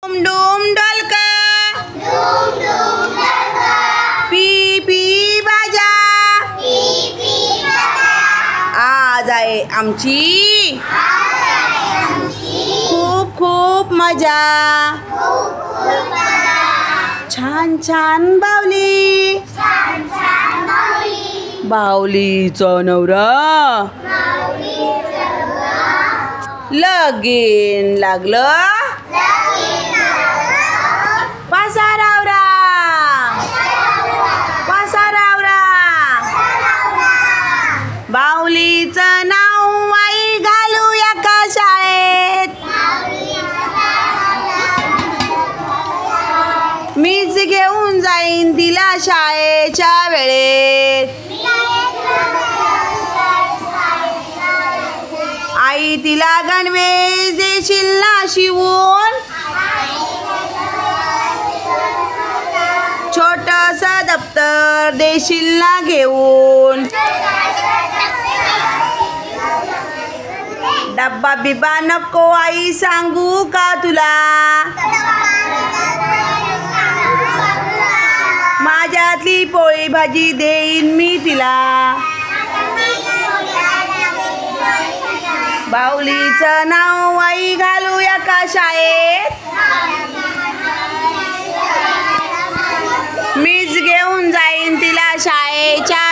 doom डोलका P P बाजा आज आहे आमची खूप खूप मजा छान छान बावली बावलीचा नवरा लगीन लागलं पासारावरा पासारावरा बावलीचं नाव आई घालूया का शाळेत मीच घेऊन जाईन तिला शाळेच्या वेळेत आई तिला गणवेश देशील ना शिवून छोटंसं दप्तर देशील ना घेऊन डब्बा बिब्बा नको आई सांगू का तुला माझ्यातली पोळी भाजी देईन मी तिला बावलीचं नाव आई घालूया का शाळेत मीच घेऊन जाईन तिला शाळेच्या